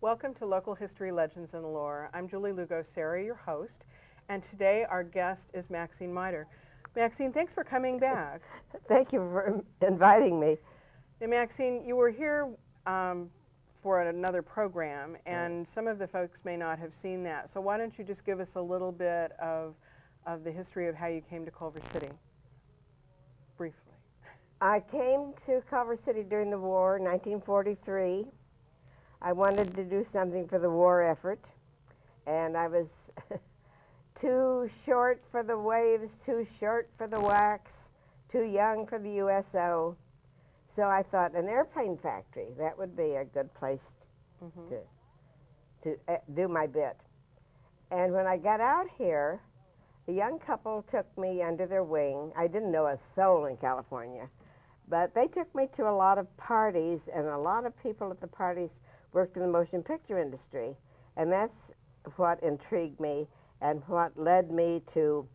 Welcome to Local History, Legends, and Lore. I'm Julie Lugo Cerra, your host, and today our guest is Maxine Mytar. Maxine, thanks for coming back. Thank you for inviting me. Now, Maxine, you were here for another program, and some of the folks may not have seen that. So why don't you just give us a little bit of the history of how you came to Culver City, briefly. I came to Culver City during the war, 1943. I wanted to do something for the war effort, and I was too short for the waves, too short for the wax, too young for the USO. So I thought an airplane factory, that would be a good place to do my bit. And when I got out here, a young couple took me under their wing. I didn't know a soul in California, but they took me to a lot of parties, and a lot of people at the parties worked in the motion picture industry. And that's what intrigued me and what led me to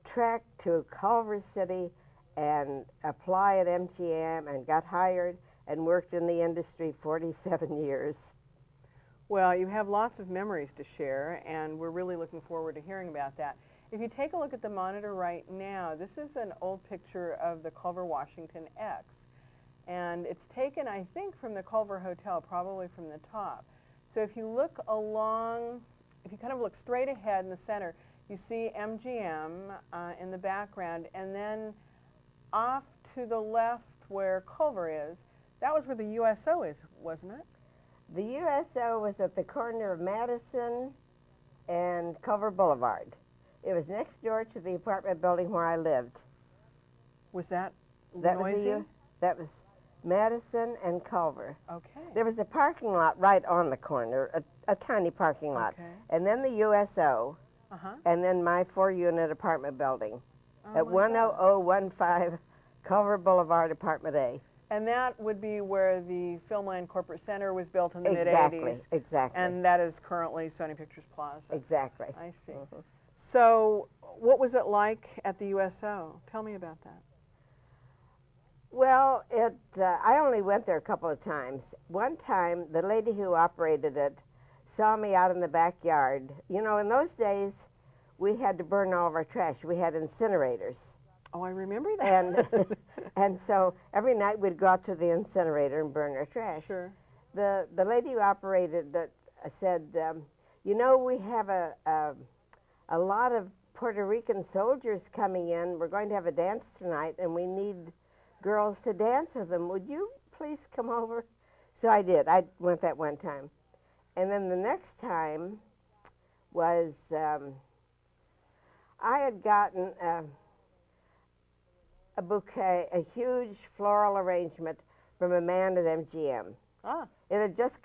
trek to Culver City and apply at MGM and got hired and worked in the industry 47 years. Well, you have lots of memories to share, and we're really looking forward to hearing about that. If you take a look at the monitor right now, this is an old picture of the Culver, Washington X. And it's taken, I think, from the Culver Hotel, probably from the top. So if you look along, if you kind of look straight ahead in the center, you see MGM in the background, and then off to the left where Culver is, that was where the USO is, wasn't it? The USO was at the corner of Madison and Culver Boulevard. It was next door to the apartment building where I lived. Was that noisy? That was Madison and Culver. Okay. There was a parking lot right on the corner, a tiny parking lot. Okay. And then the USO, and then my 4-unit apartment building at 10015 Culver Boulevard, Apartment A. And that would be where the Filmland Corporate Center was built in the mid-80s. Exactly, exactly. And that is currently Sony Pictures Plaza. Exactly. I see. So what was it like at the USO? Tell me about that. Well, I only went there a couple of times. One time, the lady who operated it saw me out in the backyard. You know, in those days, we had to burn all of our trash. We had incinerators. Oh, I remember that. And so every night we'd go out to the incinerator and burn our trash. Sure. The lady who operated it said, you know, we have a lot of Puerto Rican soldiers coming in. We're going to have a dance tonight, and we need girls to dance with them. Would you please come over? So I did. I went that one time. And then the next time was I had gotten a bouquet, a huge floral arrangement from a man at MGM. Ah. It had just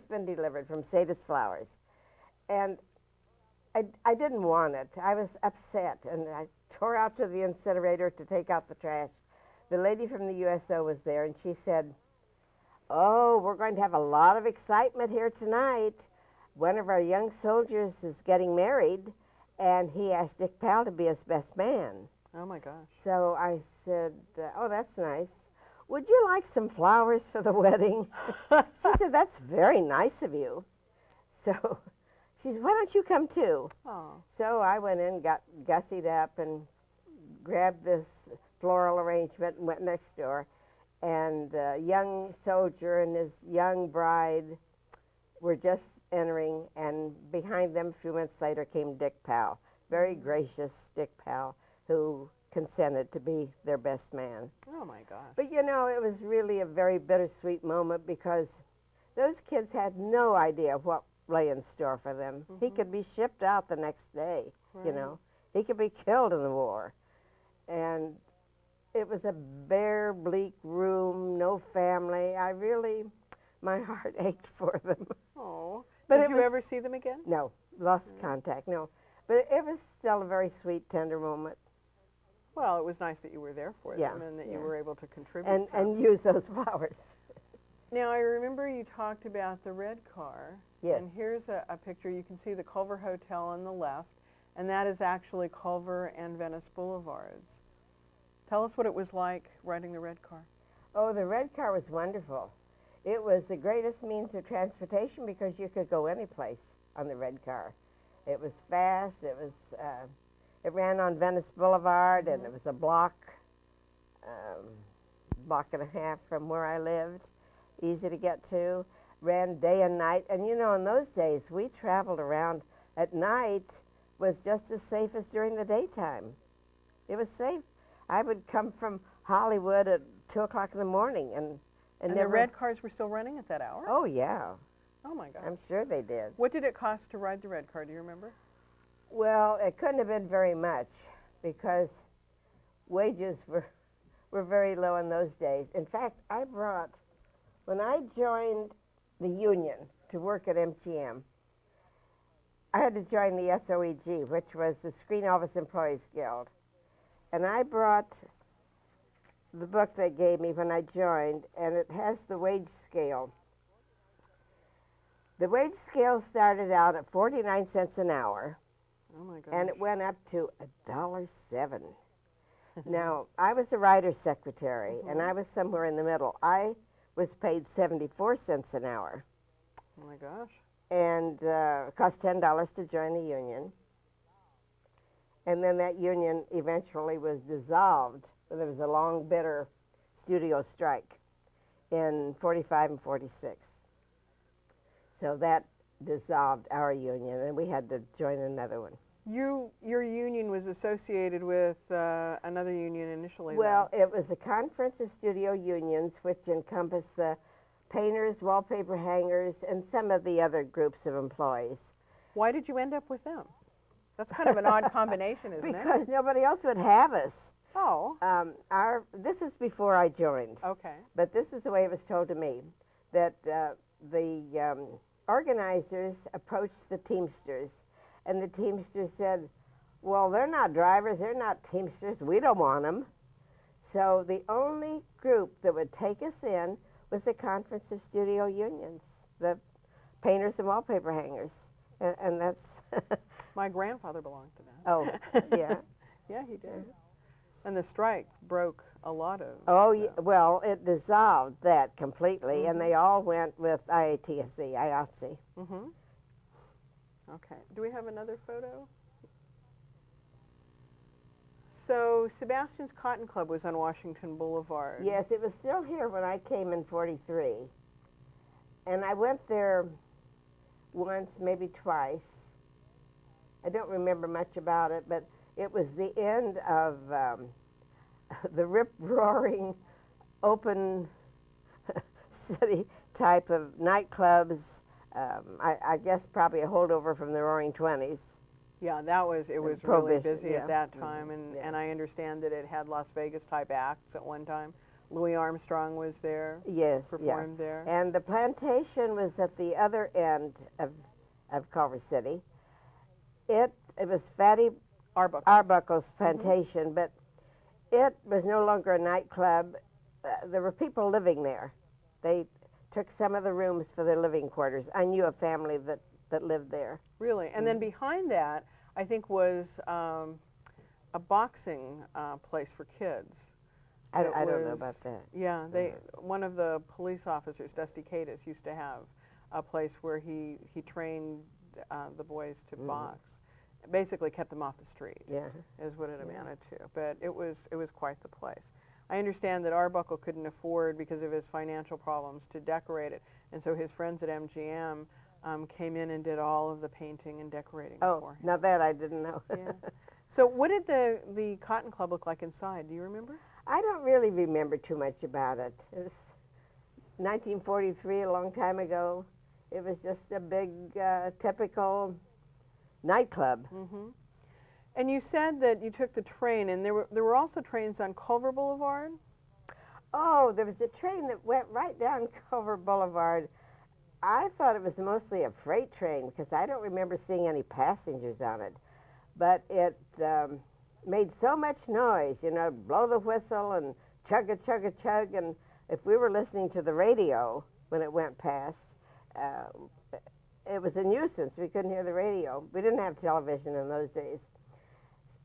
been delivered from Sadie's Flowers. And I didn't want it. I was upset, and I tore out to the incinerator to take out the trash. The lady from the USO was there, and she said, oh, we're going to have a lot of excitement here tonight. One of our young soldiers is getting married, and he asked Dick Powell to be his best man. Oh, my gosh. So I said, oh, that's nice. Would you like some flowers for the wedding? She said, that's very nice of you. So she said, why don't you come too? Oh. So I went in, got gussied up, and grabbed this floral arrangement and went next door. And a young soldier and his young bride were just entering, and behind them a few minutes later came Dick Powell, very gracious Dick Powell, who consented to be their best man. Oh my gosh. But you know, it was really a very bittersweet moment because those kids had no idea what lay in store for them. He could be shipped out the next day, you know. He could be killed in the war. And it was a bare, bleak room, no family. My heart ached for them. Oh. But Did you ever see them again? No, lost contact, no. But it was still a very sweet, tender moment. Well, it was nice that you were there for them and that you were able to contribute. And use those flowers. Now, I remember you talked about the red car. Yes. And here's a picture. You can see the Culver Hotel on the left, and that is actually Culver and Venice Boulevards. Tell us what it was like riding the red car. Oh, the red car was wonderful. It was the greatest means of transportation because you could go any place on the red car. It was fast. It ran on Venice Boulevard, and it was a block and a half from where I lived, easy to get to. Ran day and night, and you know, in those days we traveled around. At night was just as safe as during the daytime. It was safe. I would come from Hollywood at 2 o'clock in the morning, and the red cars were still running at that hour? Oh yeah. Oh my God. I'm sure they did. What did it cost to ride the red car? Do you remember? Well, it couldn't have been very much because wages were very low in those days. In fact, when I joined the union to work at MGM, I had to join the SOEG, which was the Screen Office Employees Guild. And I brought the book they gave me when I joined, and it has the wage scale. The wage scale started out at 49 cents an hour. Oh my gosh. And it went up to $1.07. Now, I was a writer's secretary, and I was somewhere in the middle. I was paid 74 cents an hour. Oh my gosh. And it cost $10 to join the union. And then that union eventually was dissolved. There was a long, bitter studio strike in 45 and 46. So that dissolved our union, and we had to join another one. Your union was associated with another union initially. Well, it was a conference of studio unions, which encompassed the painters, wallpaper hangers, and some of the other groups of employees. Why did you end up with them? That's kind of an odd combination, isn't it? Because nobody else would have us. Oh. This is before I joined. Okay. But this is the way it was told to me, that the organizers approached the Teamsters, and the Teamsters said, well, they're not drivers, they're not Teamsters, we don't want them. So the only group that would take us in was the Conference of Studio Unions, the painters and wallpaper hangers. And that's... My grandfather belonged to that. Oh, yeah. Yeah, he did. And the strike broke a lot of... Oh, yeah, well, it dissolved that completely, and they all went with IATSE, IATSE. Mm-hmm. Okay. Do we have another photo? So Sebastian's Cotton Club was on Washington Boulevard. Yes, it was still here when I came in 43. And I went there once, maybe twice. I don't remember much about it, but it was the end of the rip-roaring, open city type of nightclubs. I guess probably a holdover from the Roaring Twenties. Yeah, it was really busy at that time, and I understand that it had Las Vegas type acts at one time. Louis Armstrong was there. Yes, performed there. And the Plantation was at the other end of Culver City. It was Fatty Arbuckle's plantation, but it was no longer a nightclub. There were people living there. They took some of the rooms for their living quarters. I knew a family that lived there. Really? And then behind that, I think, was a boxing place for kids. I don't know about that. Yeah, one of the police officers, Dusty Cadis, used to have a place where he trained the boys to box. Basically kept them off the street. Yeah. Is what it amounted to. But it was quite the place. I understand that Arbuckle couldn't afford, because of his financial problems, to decorate it, and so his friends at MGM came in and did all of the painting and decorating for him. Now that I didn't know. Yeah. So what did the Cotton Club look like inside? Do you remember? I don't really remember too much about it. It was 1943, a long time ago. It was just a big, typical nightclub. Mm-hmm. And you said that you took the train, and there were also trains on Culver Boulevard? Oh, there was a train that went right down Culver Boulevard. I thought it was mostly a freight train because I don't remember seeing any passengers on it. But it made so much noise, you know, blow the whistle and chug-a, chug-a, chug. And if we were listening to the radio when it went past, it was a nuisance. We couldn't hear the radio. We didn't have television in those days.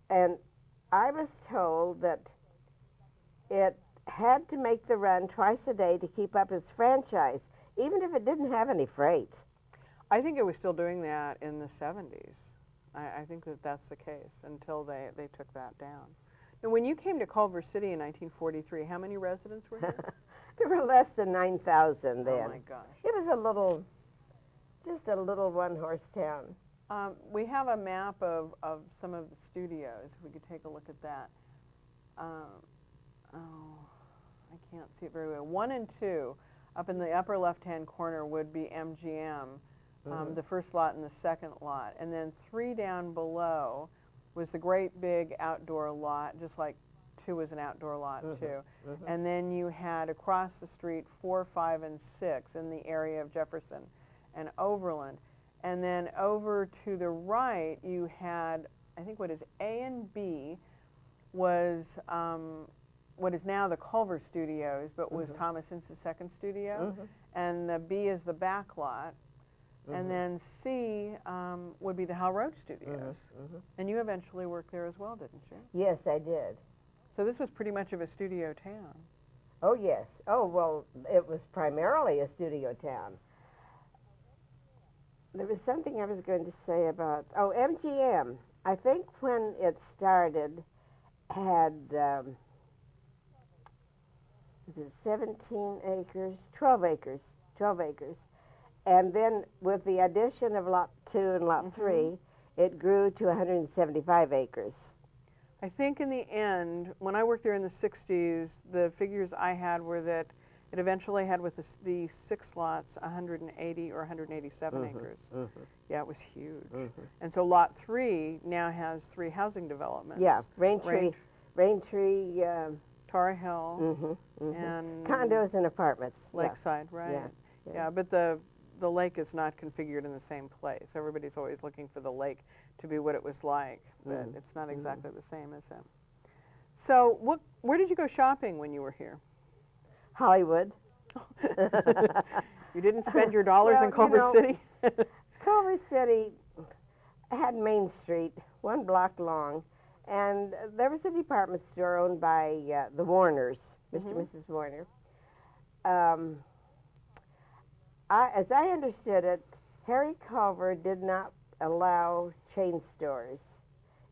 And I was told that it had to make the run twice a day to keep up its franchise, even if it didn't have any freight. I think it was still doing that in the 70s. I think that that's the case until they took that down. Now, when you came to Culver City in 1943, how many residents were there? There were less than 9,000 then. Oh my gosh. It was just a little one-horse town. We have a map of some of the studios. We could take a look at that. Oh, I can't see it very well. 1 and 2, up in the upper left-hand corner would be MGM, the first lot and the second lot. And then 3 down below was the great big outdoor lot, just like 2 was an outdoor lot too. And then you had across the street 4, 5, and 6 in the area of Jefferson and Overland. And then over to the right, you had, I think what is A and B was what is now the Culver Studios, but was Thomas Ince's second studio. And the B is the back lot. And then C would be the Hal Roach Studios. And you eventually worked there as well, didn't you? Yes, I did. So this was pretty much of a studio town. Oh, yes. Oh, well, it was primarily a studio town. There was something I was going to say about, MGM. I think when it started had, was it 17 acres? 12 acres. 12 acres. And then with the addition of Lot 2 and Lot 3, it grew to 175 acres. I think in the end, when I worked there in the 60s, the figures I had were that it eventually had with the 6 lots 180 or 187 acres. Yeah, it was huge. And so Lot 3 now has 3 housing developments. Yeah, Raintree, Tar Hill, and condos and apartments. Lakeside, right? Yeah, but the lake is not configured in the same place. Everybody's always looking for the lake to be what it was like, but it's not exactly the same, is it? So where did you go shopping when you were here? Hollywood. You didn't spend your dollars in Culver City? Culver City had Main Street, 1 block long, and there was a department store owned by the Warners, Mr. and Mrs. Warner. As I understood it, Harry Culver did not allow chain stores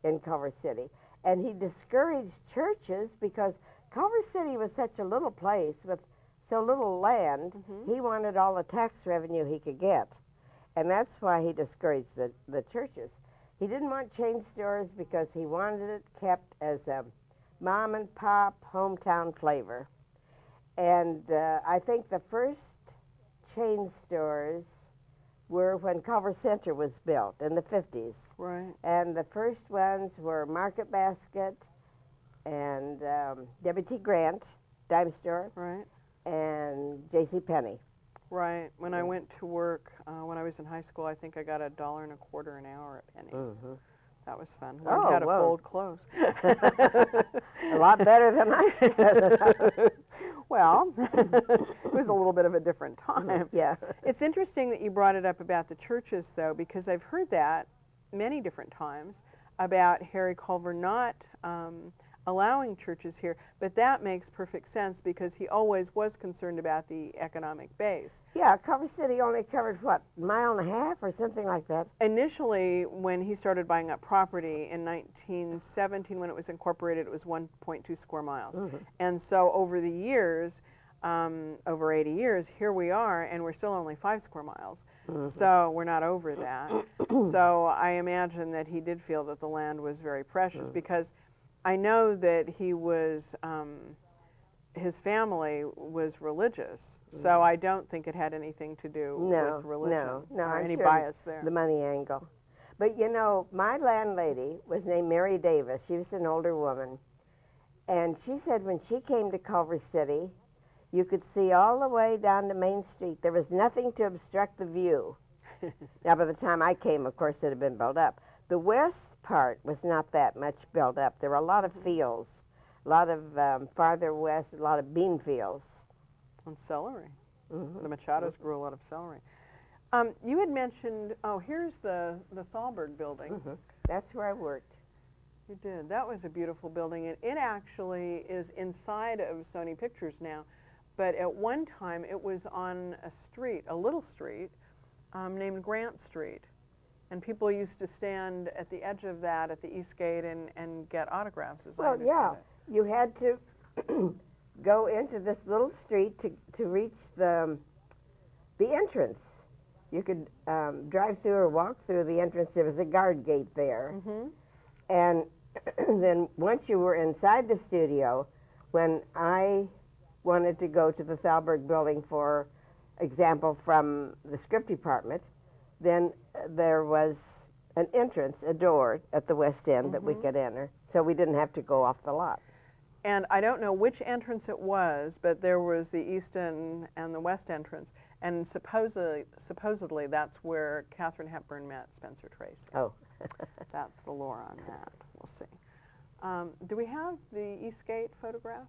in Culver City. And he discouraged churches because Culver City was such a little place with so little land, he wanted all the tax revenue he could get. And that's why he discouraged the churches. He didn't want chain stores because he wanted it kept as a mom and pop hometown flavor. And I think the first chain stores were when Culver Center was built in the 50s. Right. And the first ones were Market Basket and W.T. Grant, dime store, Right. and J.C. Penney. Right. When I went to work, when I was in high school, I think I got $1.25 an hour at Penny's. That was fun. Learned how to fold clothes. A lot better than I said. Well, it was a little bit of a different time. Yeah. It's interesting that you brought it up about the churches, though, because I've heard that many different times about Harry Culver not allowing churches here, but that makes perfect sense because he always was concerned about the economic base. Yeah, Culver City only covered, what, 1.5 miles or something like that? Initially, when he started buying up property in 1917, when it was incorporated, it was 1.2 square miles. And so over the years, over 80 years, here we are, and we're still only 5 square miles. So we're not over that. So I imagine that he did feel that the land was very precious because I know that he was, his family was religious, so I don't think it had anything to do with religion no, or I'm any sure bias there. The money angle. But you know, my landlady was named Mary Davis. She was an older woman. And she said when she came to Culver City, you could see all the way down to Main Street. There was nothing to obstruct the view. Now, by the time I came, of course, it had been built up. The west part was not that much built up. There were a lot of fields, a lot of farther west, a lot of bean fields. And celery. The Machados grew a lot of celery. You had mentioned, here's the Thalberg building. That's where I worked. You did. That was a beautiful building. It actually is inside of Sony Pictures now, but at one time it was on a street, a little street, named Grant Street. And people used to stand at the edge of that at the East Gate and get autographs, as I Well, understood yeah, it. you had to go into this little street to reach the entrance. You could drive through or walk through the entrance. There was a guard gate there. And then once you were inside the studio, when I wanted to go to the Thalberg building, for example, from the script department, then there was an entrance, a door at the west end that we could enter, so we didn't have to go off the lot. And I don't know which entrance it was, but there was the east and the west entrance, and supposedly that's where Katharine Hepburn met Spencer Tracy. Oh. That's the lore on that. We'll see. Do we have the East Gate photograph?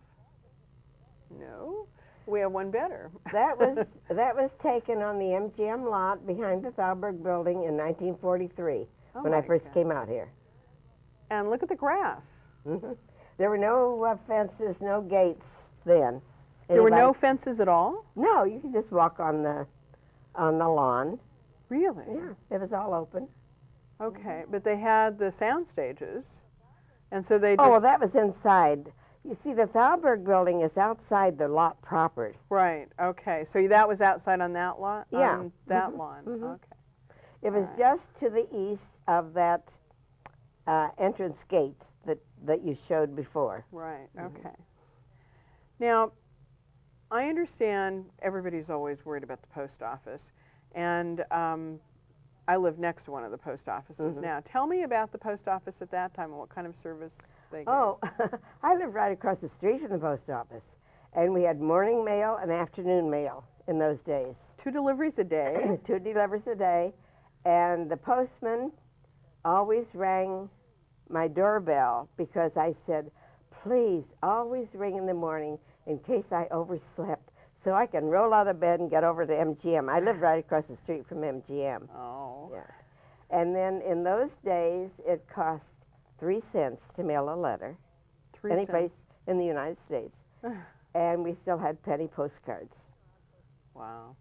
No. We have one better. That was taken on the MGM lot behind the Thalberg building in 1943 when I first came out here. And look at the grass. There were no fences, no gates then. There were no fences at all? No, you could just walk on the lawn. Really? Yeah, it was all open. Okay, but they had the sound stages, and so they just... Oh, well, that was inside. You see, the Thalberg building is outside the lot proper. Right, okay. So that was outside on that lot? Yeah. On that lawn, okay. It was just to the east of that entrance gate that you showed before. Right, okay. Now, I understand everybody's always worried about the post office, and I live next to one of the post offices now. Tell me about the post office at that time and what kind of service they gave. Oh, I lived right across the street from the post office, and we had morning mail and afternoon mail in those days. 2 deliveries a day? 2 deliveries a day, and the postman always rang my doorbell because I said, please always ring in the morning in case I overslept, so I can roll out of bed and get over to MGM. I lived right across the street from MGM. Oh. Yeah. And then in those days, it cost 3 cents to mail a letter. 3 any cents. place in the United States. And we still had penny postcards. Wow.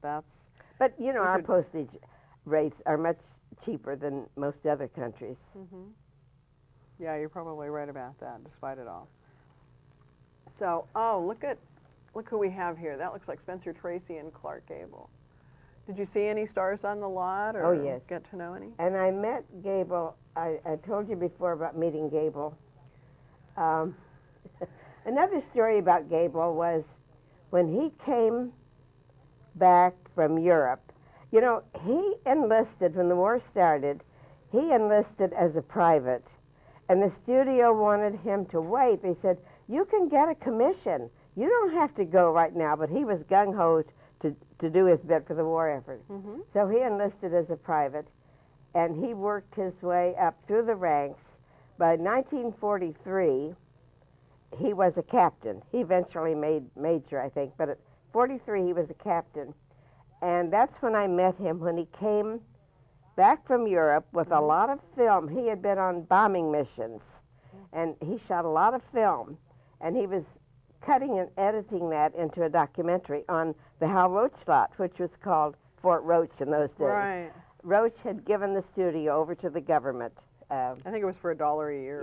That's... But, you know, our postage rates are much cheaper than most other countries. Yeah, you're probably right about that, despite it all. So, oh, look who we have here. That looks like Spencer Tracy and Clark Gable. Did you see any stars on the lot, or Oh, yes. get to know any? And I met Gable. I told you before about meeting Gable. Another story about Gable was when he came back from Europe. You know, he enlisted, when the war started, he enlisted as a private. And the studio wanted him to wait. They said, you can get a commission. You don't have to go right now. But he was gung-ho to do his bit for the war effort. So he enlisted as a private, and he worked his way up through the ranks. By 1943, he was a captain. He eventually made major, I think, but at 43 he was a captain. And that's when I met him, when he came back from Europe with a lot of film. He had been on bombing missions, and he shot a lot of film, and he was cutting and editing that into a documentary on the Hal Roach lot, which was called Fort Roach in those days. Right. Roach had given the studio over to the government. I think it was for $1 a year.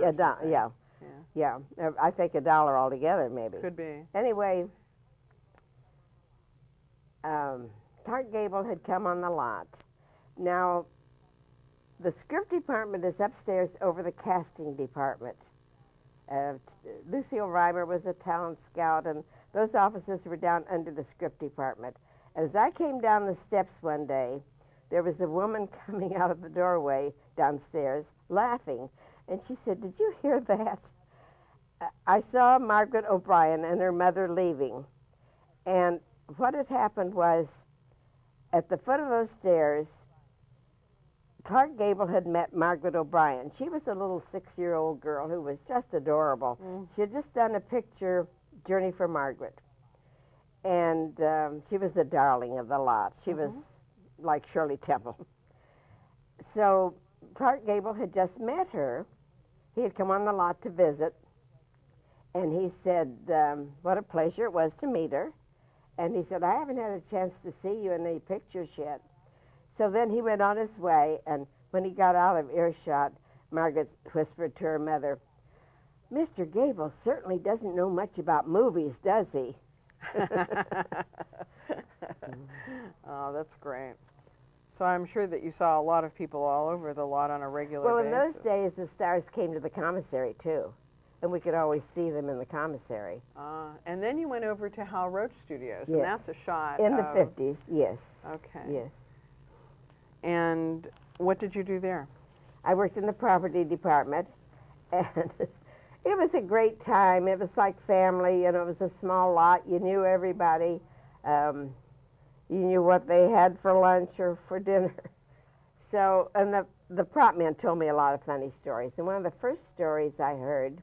Yeah. I think $1 altogether, maybe. Could be. Anyway, Clark Gable had come on the lot. Now, the script department is upstairs over the casting department. Lucille Reimer was a talent scout, and those offices were down under the script department. As I came down the steps one day, there was a woman coming out of the doorway downstairs laughing, and she said, "Did you hear that?" I saw Margaret O'Brien and her mother leaving, and what had happened was, at the foot of those stairs, Clark Gable had met Margaret O'Brien. She was a little 6-year-old girl who was just adorable. She had just done a picture, Journey for Margaret. And she was the darling of the lot. She was like Shirley Temple. So Clark Gable had just met her. he had come on the lot to visit, and he said, what a pleasure it was to meet her. And he said, I haven't had a chance to see you in any pictures yet. So then he went on his way, and when he got out of earshot, Margaret whispered to her mother, Mr. Gable certainly doesn't know much about movies, does he? Oh, that's great. So I'm sure that you saw a lot of people all over the lot on a regular Well, basis. in those days, the stars came to the commissary, too, and we could always see them in the commissary. And then you went over to Hal Roach Studios, Yeah. and that's a shot In the of- 50s, yes. Okay. Yes. And what did you do there? I worked in the property department, and it was a great time. It was like family, it was a small lot. You knew everybody. You knew what they had for lunch or for dinner. So, and the prop man told me a lot of funny stories. And one of the first stories I heard,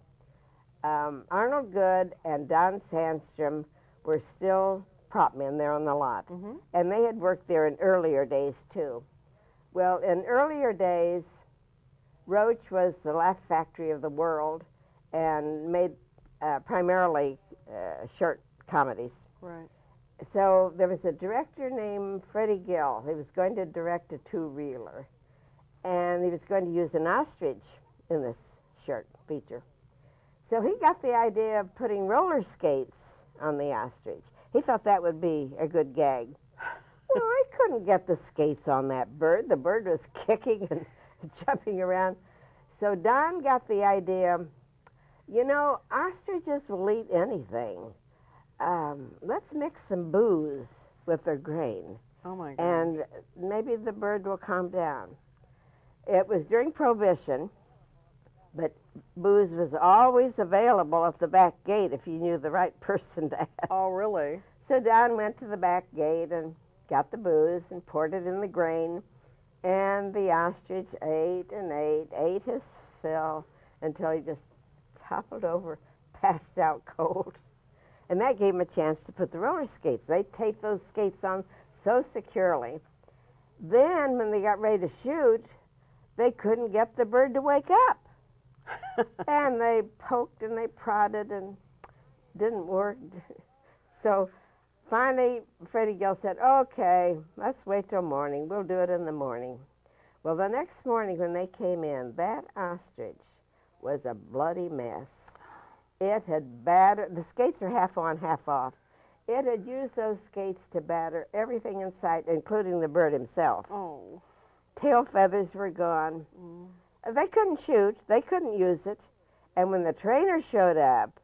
Arnold Good and Don Sandstrom were still prop men there on the lot. Mm-hmm. And they had worked there in earlier days, too. Well, in earlier days, Roach was the laugh factory of the world and made primarily short comedies. Right. So there was a director named Freddie Gill. He was going to direct a two-reeler, and he was going to use an ostrich in this short feature. So he got the idea of putting roller skates on the ostrich. He thought that would be a good gag. Well, I couldn't get the skates on that bird. The bird was kicking and jumping around. So Don got the idea, ostriches will eat anything. Let's mix some booze with their grain, Oh my God. and maybe the bird will calm down. It was during Prohibition, but booze was always available at the back gate if you knew the right person to ask. Oh, really? So Don went to the back gate and got the booze and poured it in the grain, and the ostrich ate and ate his fill until he just toppled over, passed out cold. And that gave him a chance to put the roller skates. They taped those skates on so securely. Then, when they got ready to shoot, they couldn't get the bird to wake up. And they poked and they prodded and didn't work. So finally, Freddie Gill said, okay, let's wait till morning. We'll do it in the morning. Well, the next morning when they came in, that ostrich was a bloody mess. It had battered, the skates are half on, half off. It had used those skates to batter everything in sight, including the bird himself. Oh. Tail feathers were gone. They couldn't shoot, they couldn't use it. And when the trainer showed up,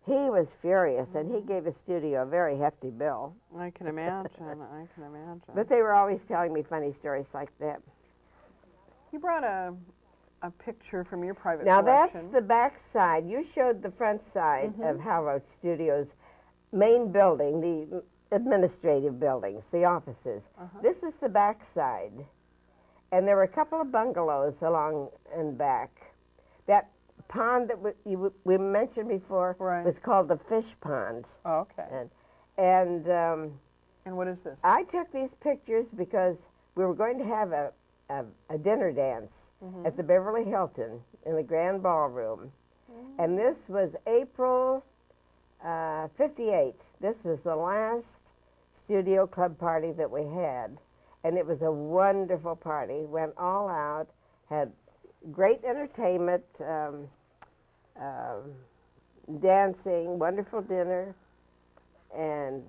he was furious, and he gave the studio a very hefty bill. I can imagine. I can imagine. But they were always telling me funny stories like that. You brought a picture from your private Now collection. that's the back side. You showed the front side of Hal Roach Studios' main building, the administrative buildings, the offices. This is the back side. And there were a couple of bungalows along and back. That pond that we mentioned before Right. was called the fish pond. Oh, okay. And And what is this? I took these pictures because we were going to have a dinner dance at the Beverly Hilton in the Grand Ballroom. And this was April 58. This was the last studio club party that we had. And it was a wonderful party. Went all out, had great entertainment, dancing, wonderful dinner, and